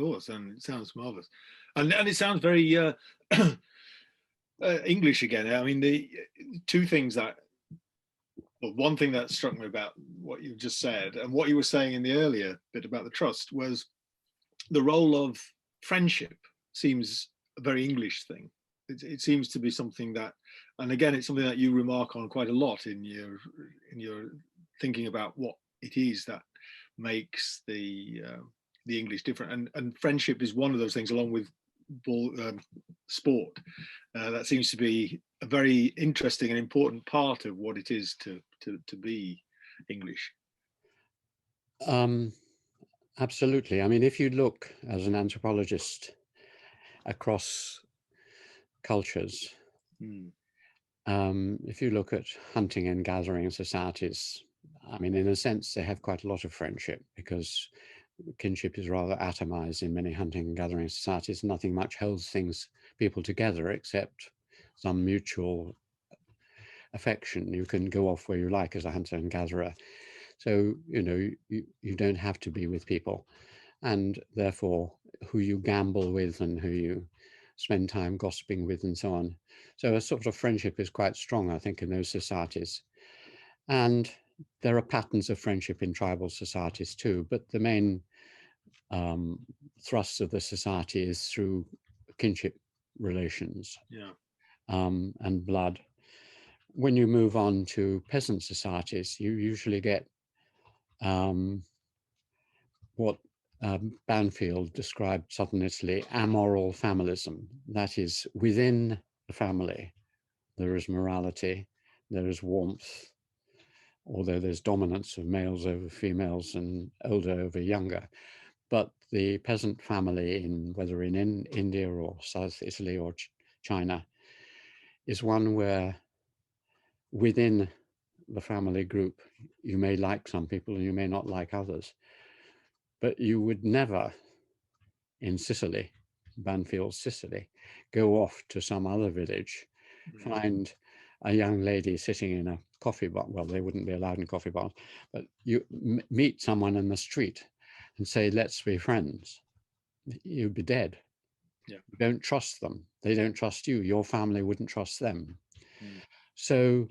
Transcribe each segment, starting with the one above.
course, and it sounds marvelous, and it sounds very English again. I mean, the two things that, well, one thing that struck me about what you just said and what you were saying in the earlier bit about the trust was the role of friendship seems a very English thing. It seems to be something that, and again, it's something that you remark on quite a lot in your thinking about what it is that makes the English different. And friendship is one of those things, along with sport. That seems to be a very interesting and important part of what it is to be English. Absolutely. I mean, if you look as an anthropologist across cultures, if you look at hunting and gathering societies, I mean, in a sense, they have quite a lot of friendship because kinship is rather atomized in many hunting and gathering societies. Nothing much holds people together except some mutual affection. You can go off where you like as a hunter and gatherer. So, you don't have to be with people, and therefore who you gamble with and who you spend time gossiping with and so on. So a sort of friendship is quite strong, I think, in those societies. And there are patterns of friendship in tribal societies too, but the main thrust of the society is through kinship relations, and blood. When you move on to peasant societies, you usually get what Banfield described southern Italy, amoral familism. That is, within the family, there is morality, there is warmth, although there's dominance of males over females and older over younger. But the peasant family, whether in India or South Italy or China, is one where within the family group, you may like some people and you may not like others. But you would never, in Sicily, Banfield, Sicily, go off to some other village, find a young lady sitting in a coffee bar. Well, they wouldn't be allowed in coffee bars, but you meet someone in the street and say, let's be friends. You'd be dead. Yeah. You don't trust them. They don't trust you. Your family wouldn't trust them. So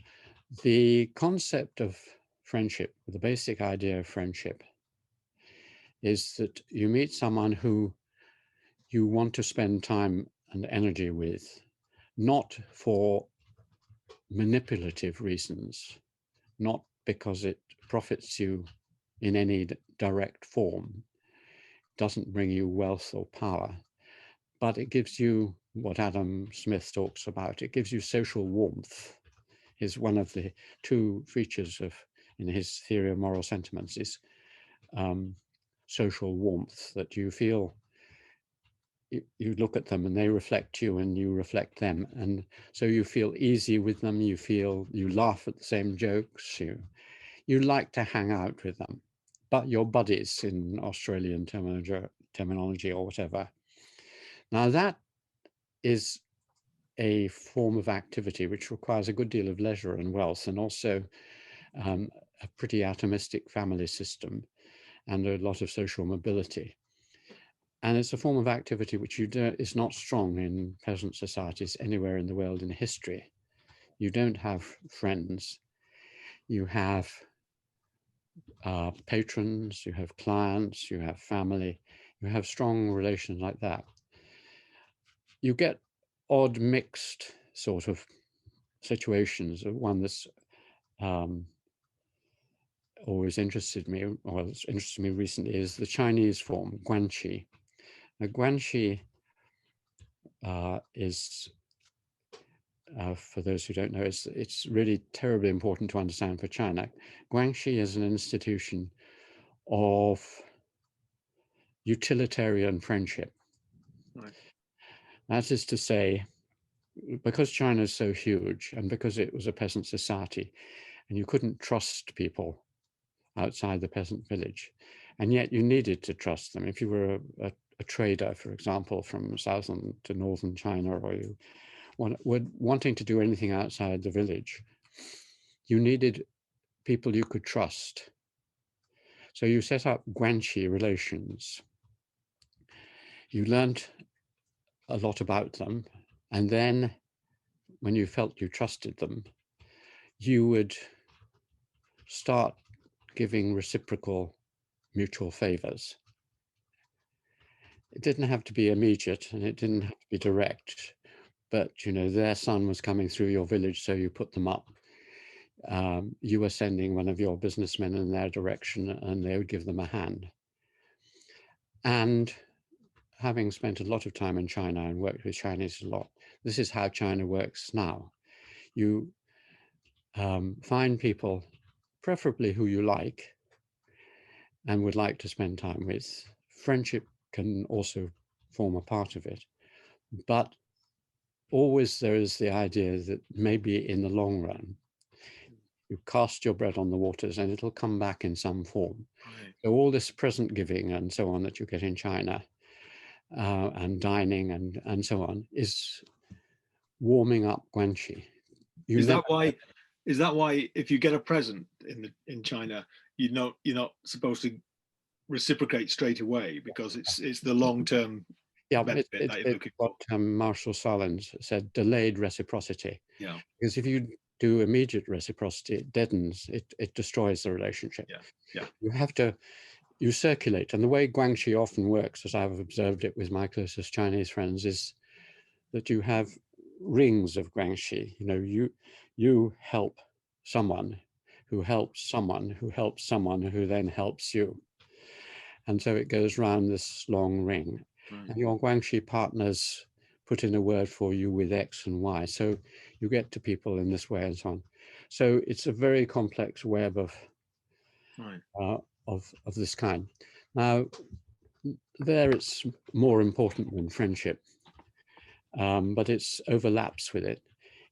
the concept of friendship, the basic idea of friendship, is that you meet someone who you want to spend time and energy with, not for manipulative reasons, not because it profits you in any direct form, doesn't bring you wealth or power, but it gives you what Adam Smith talks about. It gives you social warmth. Is one of the two features in his theory of moral sentiments is social warmth, that you feel you look at them and they reflect you and you reflect them, and so you feel easy with them, you laugh at the same jokes, you like to hang out with them, but your buddies in Australian terminology or whatever. Now that is a form of activity which requires a good deal of leisure and wealth, and also a pretty atomistic family system and a lot of social mobility. And it's a form of activity which is not strong in peasant societies anywhere in the world in history. You don't have friends. You have patrons, you have clients, you have family, you have strong relations like that. You get odd mixed sort of situations. One that's always interested me, or that's interested me recently, is the Chinese form, guanxi. Now, guanxi is, for those who don't know, it's really terribly important to understand for China. Guanxi is an institution of utilitarian friendship. Right. That is to say, because China is so huge and because it was a peasant society, and you couldn't trust people outside the peasant village, and yet you needed to trust them. If you were a trader, for example, from southern to northern China, or you were wanting to do anything outside the village, you needed people you could trust. So you set up guanxi relations. You learned a lot about them, and then when you felt you trusted them, you would start giving reciprocal mutual favors. It didn't have to be immediate and it didn't have to be direct, but their son was coming through your village, so you put them up. You were sending one of your businessmen in their direction and they would give them a hand. And having spent a lot of time in China and worked with Chinese a lot, this is how China works now. You find people, preferably who you like and would like to spend time with. Friendship can also form a part of it, but always there is the idea that maybe in the long run, you cast your bread on the waters and it'll come back in some form. Right. So all this present giving and so on that you get in China, and dining and so on, is warming up guanxi. Is that why if you get a present in China, you're not supposed to reciprocate straight away, because it's the long-term benefit that you're looking for? What Marshall Salins said, delayed reciprocity. Yeah. Because if you do immediate reciprocity, it deadens, it destroys the relationship. Yeah. You circulate. And the way guanxi often works, as I've observed it with my closest Chinese friends, is that you have rings of guanxi. You help someone who helps someone who helps someone who then helps you. And so it goes round this long ring. Right. And your guanxi partners put in a word for you with X and Y. So you get to people in this way and so on. So it's a very complex web of this kind. Now, there it's more important than friendship, but it's overlaps with it.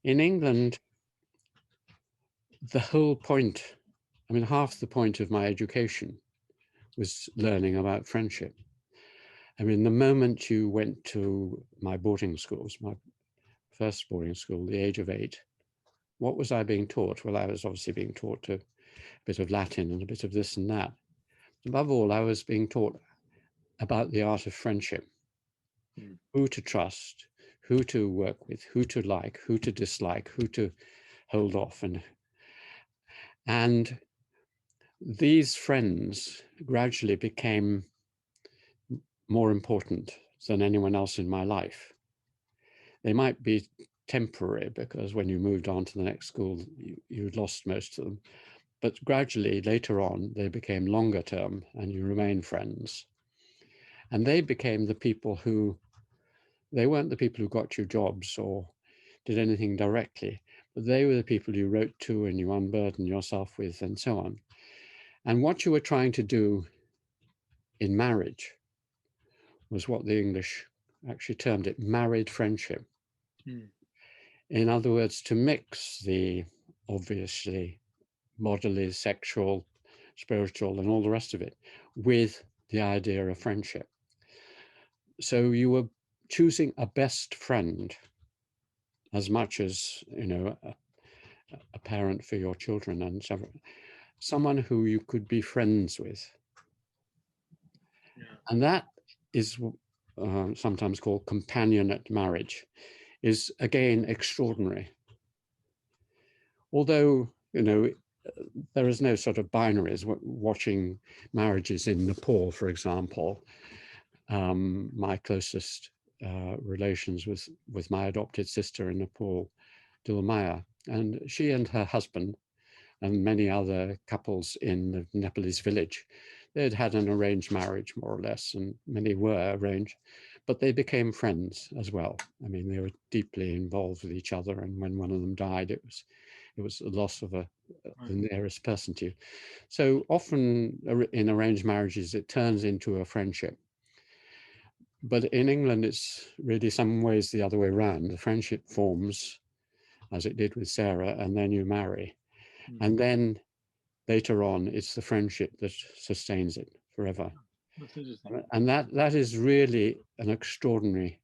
In England, the whole point, half the point of my education was learning about friendship. The moment you went to my boarding schools, my first boarding school, the age of 8, what was I being taught? Well, I was obviously being taught a bit of Latin and a bit of this and that. Above all, I was being taught about the art of friendship, who to trust, who to work with, who to like, who to dislike, who to hold off. And these friends gradually became more important than anyone else in my life. They might be temporary, because when you moved on to the next school, you'd lost most of them. But gradually, later on, they became longer term and you remain friends. And they became the people they weren't the people who got you jobs or did anything directly, but they were the people you wrote to and you unburdened yourself with and so on. And what you were trying to do in marriage was what the English actually termed it, married friendship. In other words, to mix the obviously bodily, sexual, spiritual, and all the rest of it with the idea of friendship. So you were choosing a best friend as much as, a parent for your children, and someone who you could be friends with. And that is sometimes called companionate marriage, is again extraordinary. Although, there is no sort of binaries. Watching marriages in Nepal, for example, my closest relations with my adopted sister in Nepal, Dilmaya, and she and her husband and many other couples in the Nepalese village, they'd had an arranged marriage, more or less, and many were arranged, but they became friends as well. They were deeply involved with each other, and when one of them died, it was the loss of the nearest person to you. So often in arranged marriages, it turns into a friendship. But in England, it's really some ways the other way around. The friendship forms, as it did with Sarah, and then you marry. And then later on, it's the friendship that sustains it forever. That's interesting. And that is really an extraordinary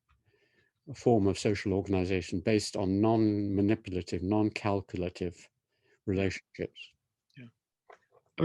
form of social organization based on non-manipulative, non-calculative relationships.